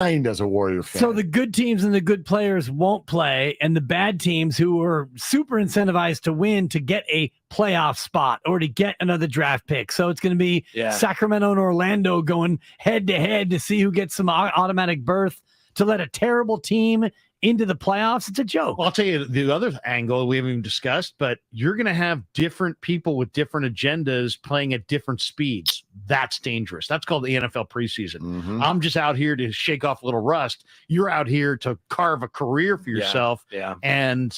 as a Warrior fan. So the good teams and the good players won't play, and the bad teams who are super incentivized to win to get a playoff spot or to get another draft pick. So it's going to be Sacramento and Orlando going head-to-head to see who gets some automatic berth to let a terrible team into the playoffs. It's a joke. Well, I'll tell you the other angle we haven't even discussed, but you're going to have different people with different agendas playing at different speeds. That's dangerous. That's called the NFL preseason. Mm-hmm. I'm just out here to shake off a little rust. You're out here to carve a career for yourself, and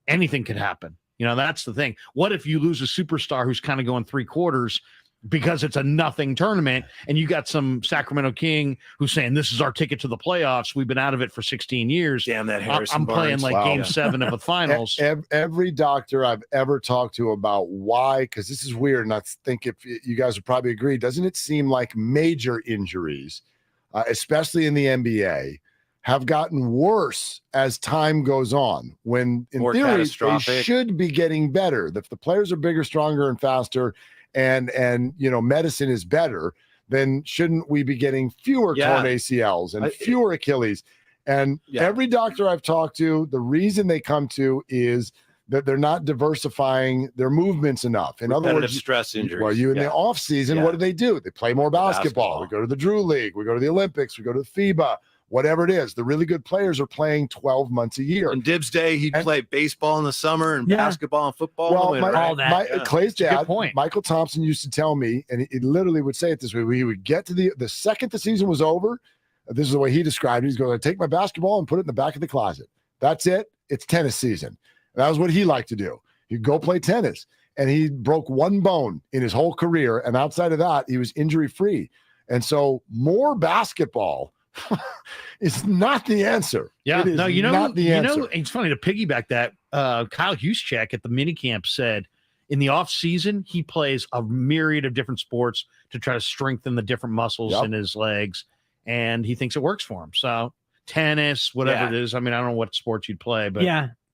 anything could happen. That's the thing. What if you lose a superstar who's kind of going three quarters because it's a nothing tournament, and you got some Sacramento King who's saying, this is our ticket to the playoffs. We've been out of it for 16 years. Damn that Harrison I'm Barnes. playing game 7 of the finals. Every doctor I've ever talked to about why, because this is weird, and I think if you guys would probably agree, doesn't it seem like major injuries, especially in the NBA, have gotten worse as time goes on, when in theory they should be getting better. If the players are bigger, stronger, and faster, and medicine is better, then shouldn't we be getting fewer torn ACLs and fewer Achilles? And every doctor I've talked to, the reason they come to is that they're not diversifying their movements enough. In other words, stress injuries. Well, in the off season, what do? They play more basketball. We go to the Drew League. We go to the Olympics. We go to the FIBA. Whatever it is, the really good players are playing 12 months a year. On Dib's day, he'd play baseball in the summer and basketball and football. Well, in the winter, Clay's dad, Michael Thompson, used to tell me, and he literally would say it this way: he would get to the second the season was over. This is the way he described it. He's going to take my basketball and put it in the back of the closet. That's it. It's tennis season. That was what he liked to do. He'd go play tennis, and he broke one bone in his whole career, and outside of that, he was injury free. And so, more basketball is not the answer. Yeah, not the answer. It's funny to piggyback that. Kyle Juszczyk at the minicamp said in the off season he plays a myriad of different sports to try to strengthen the different muscles in his legs, and he thinks it works for him. So tennis, whatever it is. I mean, I don't know what sports you'd play, but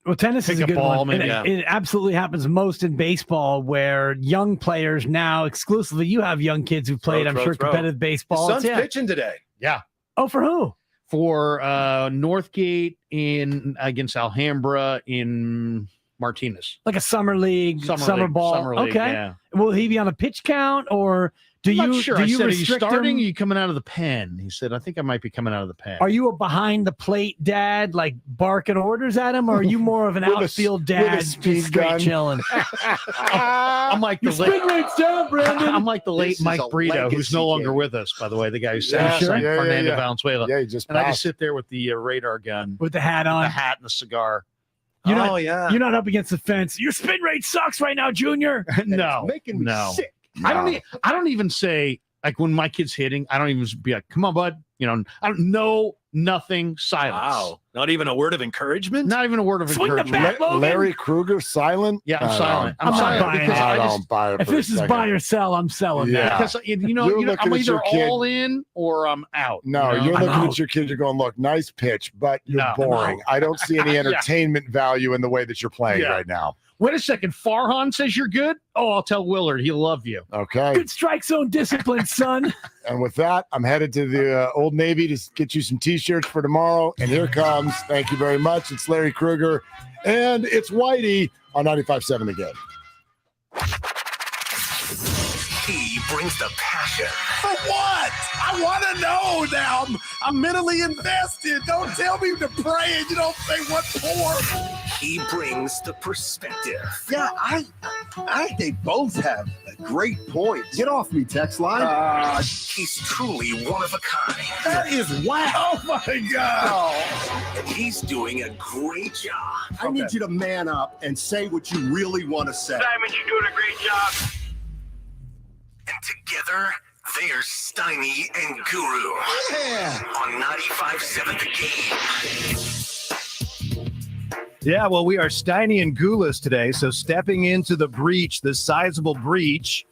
well, tennis is a good one. It absolutely happens most in baseball, where young players now exclusively. You have young kids who played, competitive baseball. His son's pitching today. Yeah. Oh, for who? For Northgate against Alhambra in Martinez. Like a summer league, summer ball. Summer league, okay. Yeah. Will he be on a pitch count, or I'm not sure. I said, are you starting? Or are you coming out of the pen? He said, I think I might be coming out of the pen. Are you a behind the plate dad, like barking orders at him, or are you more of an outfield dad, just straight chilling? I'm like the spin rate's down, Brandon. I'm like the late Mike Brito, who's no longer with us, by the way. The guy who signed Fernando Valenzuela. Yeah, I just sit there with the radar gun, with the hat on, the hat and the cigar. You're not up against the fence. Your spin rate sucks right now, Junior. No, it's making me sick. No. I don't even say, like, when my kid's hitting, I don't even be like, come on, bud. I don't know, nothing, silence. Wow. Not even a word of encouragement? Not even a word of encouragement. The bat, Larry Kruger, silent? Yeah, I'm silent. I'm not buying it. I don't buy it. If this is buy or sell, I'm selling that. Because, I'm either all in or I'm out. No, you're looking at your kid, you're going, look, nice pitch, but you're boring. I don't see any entertainment value in the way that you're playing right now. Wait a second. Farhan says you're good? Oh, I'll tell Willard. He'll love you. Okay. Good strike zone discipline, son. And with that, I'm headed to the Old Navy to get you some T-shirts for tomorrow. And here comes, thank you very much. It's Larry Kruger. And it's Whitey on 95.7 The Game. He brings the passion. For what? I want to know now. I'm mentally invested. Don't tell me to pray and you don't say what for. He brings the perspective. Yeah, I think both have a great point. Get off me, text line. He's truly one of a kind. That is wow. Oh, my God. And he's doing a great job. I need you to man up and say what you really want to say. Simon, you're doing a great job. And together, they're Steiny and Guru. Yeah. On 95.7 The Game. Yeah, well, we are Steiny and Gulas today, so stepping into the breach, the sizable breach,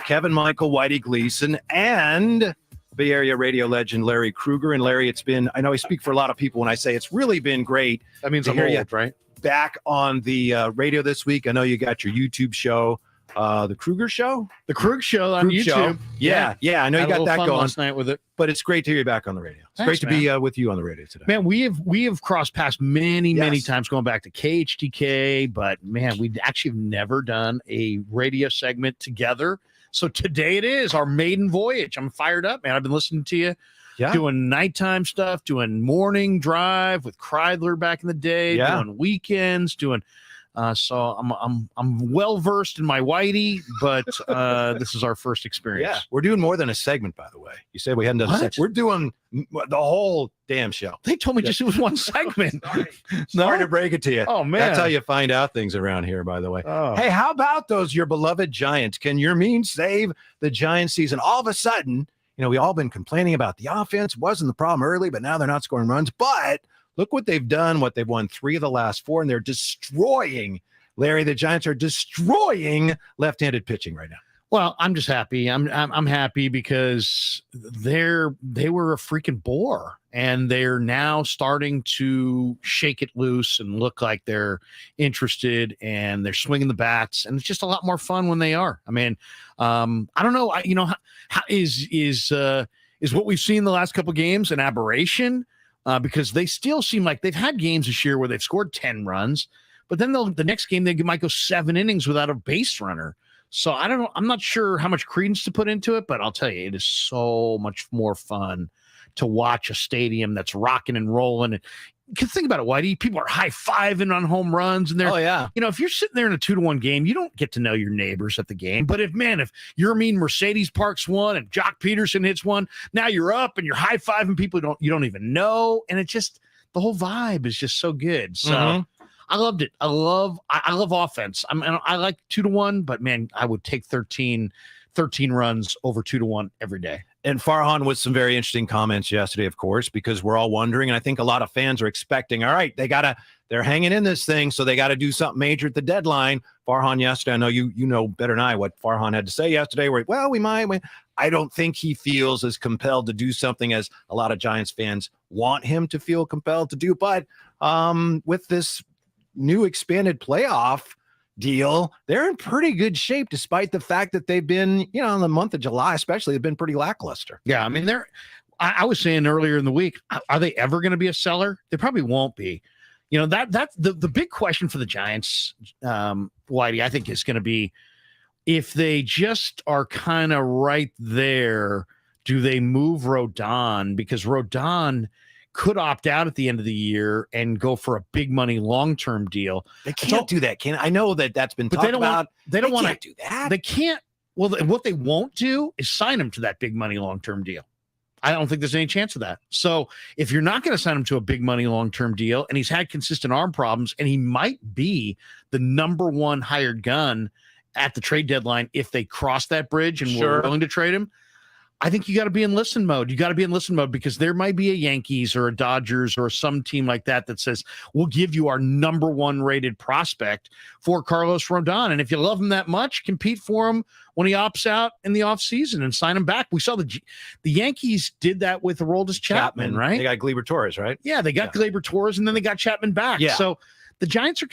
Kevin Michael, Whitey Gleason, and Bay Area radio legend Larry Kruger. And Larry, it's been, I know I speak for a lot of people when I say it's really been great. That means to I'm hear old, you right? Back on the radio this week. I know you got your YouTube show The Kruger Show? The Krug Show on Krug YouTube. Show. Yeah. I know you Had a got little that fun going. last night with it. But it's great to hear you back on the radio. It's Thanks, great to be with you on the radio today. Man, we have crossed paths many Yes. times going back to KHTK, but man, we actually have never done a radio segment together. So today it is our maiden voyage. I'm fired up, man. I've been listening to you. Yeah. Doing nighttime stuff, doing morning drive with Kreidler back in the day, doing weekends, doing so I'm well versed in my Whitey, but this is our first experience. Yeah, we're doing more than a segment, by the way. You said we hadn't done a segment. We're doing the whole damn show. They told me just it was one segment. Sorry to break it to you. Oh man, that's how you find out things around here, by the way. Oh. Hey, how about those your beloved Giants? Can your means save the Giants season? All of a sudden, we all been complaining about the offense wasn't the problem early, but now they're not scoring runs. But look what they've done, what they've won 3 of the last 4, and they're destroying, Larry, the Giants are destroying left-handed pitching right now. Well, I'm just happy. I'm happy because they were a freaking bore, and they're now starting to shake it loose and look like they're interested, and they're swinging the bats, and it's just a lot more fun when they are. I mean, I don't know. How is what we've seen the last couple games an aberration? Because they still seem like they've had games this year where they've scored 10 runs, but then the next game they might go 7 innings without a base runner. So I don't know. I'm not sure how much credence to put into it, but I'll tell you, it is so much more fun to watch a stadium that's rocking and rolling. And because think about it, Whitey, people are high-fiving on home runs, and they're, if you're sitting there in a 2-1 game, you don't get to know your neighbors at the game. But if you're Mercedes Parks one and Jock Peterson hits one, now you're up and you're high-fiving people you don't even know, and it just the whole vibe is just so good. So. I loved it. I love offense. I like 2-1, but man, I would take 13 runs over 2-1 every day. And Farhan with some very interesting comments yesterday, of course, because we're all wondering, and I think a lot of fans are expecting, all right, they're hanging in this thing, so they got to do something major at the deadline. Farhan yesterday, I know you know better than I what Farhan had to say yesterday, where, we might. I don't think he feels as compelled to do something as a lot of Giants fans want him to feel compelled to do. But with this new expanded playoff deal, they're in pretty good shape, despite the fact that they've been, in the month of July, especially, they've been pretty lackluster. Yeah. I mean, I was saying earlier in the week, are they ever going to be a seller? They probably won't be. That's the big question for the Giants, Whitey, I think is going to be if they just are kind of right there, do they move Rodon? Because Rodon could opt out at the end of the year and go for a big money long-term deal. They can't do that, I know that's been talked about. They don't want to do that. They can't. Well, what they won't do is sign him to that big money long-term deal. I don't think there's any chance of that. So if you're not going to sign him to a big money long-term deal, and he's had consistent arm problems, and he might be the number 1 hired gun at the trade deadline if they cross that bridge and we're willing to trade him, I think you got to be in listen mode. You got to be in listen mode because there might be a Yankees or a Dodgers or some team like that says, we'll give you our number 1 rated prospect for Carlos Rodon. And if you love him that much, compete for him when he opts out in the offseason and sign him back. We saw the Yankees did that with Aroldis Chapman, right? They got Gleyber Torres, right? Yeah, they got Gleyber Torres, and then they got Chapman back. Yeah. So the Giants are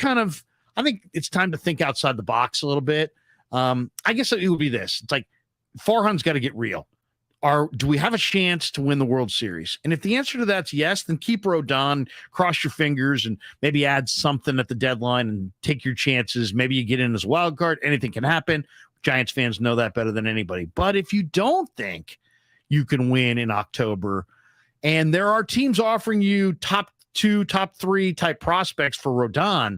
I think it's time to think outside the box a little bit. I guess it would be this. It's like Farhan's got to get real. Do we have a chance to win the World Series? And if the answer to that's yes, then keep Rodon, cross your fingers, and maybe add something at the deadline and take your chances. Maybe you get in as a wild card. Anything can happen. Giants fans know that better than anybody. But if you don't think you can win in October, and there are teams offering you top 2, top 3 type prospects for Rodon,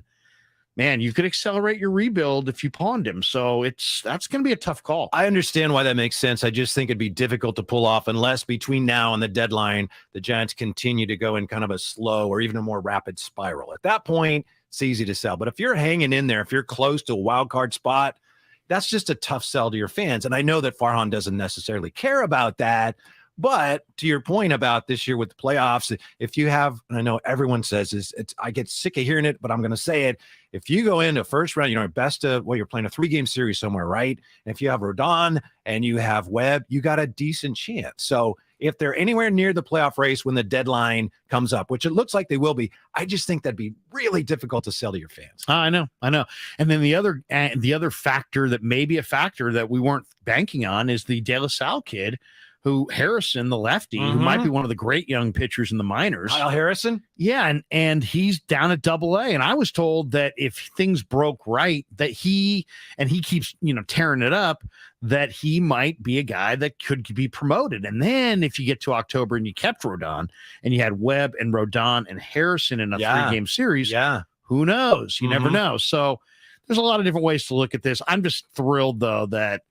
man, you could accelerate your rebuild if you pawned him. So that's going to be a tough call. I understand why that makes sense. I just think it'd be difficult to pull off unless between now and the deadline, the Giants continue to go in kind of a slow or even a more rapid spiral. At that point, it's easy to sell. But if you're hanging in there, if you're close to a wild card spot, that's just a tough sell to your fans. And I know that Farhan doesn't necessarily care about that. But to your point about this year with the playoffs, if you have, and I know everyone says this, I get sick of hearing it, but I'm going to say it. If you go into first round, you're playing a 3-game series somewhere, right? And if you have Rodon and you have Webb, you got a decent chance. So if they're anywhere near the playoff race when the deadline comes up, which it looks like they will be, I just think that'd be really difficult to sell to your fans. I know. And then the other factor that may be a factor that we weren't banking on is the De La Salle kid, who Harrison, the lefty, who might be one of the great young pitchers in the minors. Kyle Harrison? Yeah, and he's down at Double-A. And I was told that if things broke right, that he keeps, tearing it up, that he might be a guy that could be promoted. And then if you get to October and you kept Rodon and you had Webb and Rodon and Harrison in a 3-game series, who knows? You never know. So there's a lot of different ways to look at this. I'm just thrilled, though, that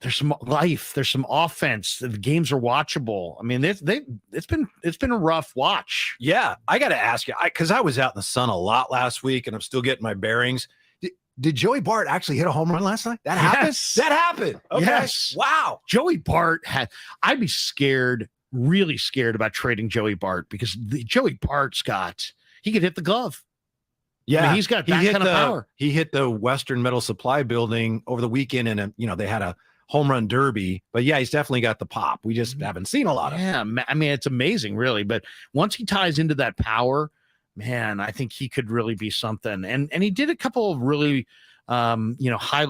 there's some life, there's some offense. The games are watchable. I mean, it's been a rough watch. Yeah, I got to ask you, because I was out in the sun a lot last week, and I'm still getting my bearings. Did Joey Bart actually hit a home run last night? That happened. Yes. That happened. Okay. Yes. Wow. Joey Bart I'd be scared, really scared about trading Joey Bart, because Joey Bart's he could hit the glove. Yeah, I mean, he's got that kind of power. He hit the Western Metal Supply building over the weekend, and they had a home run derby. But yeah, he's definitely got the pop. We just haven't seen a lot of it. Yeah, I mean, it's amazing, really. But once he ties into that power, man, I think he could really be something. And he did a couple of really high level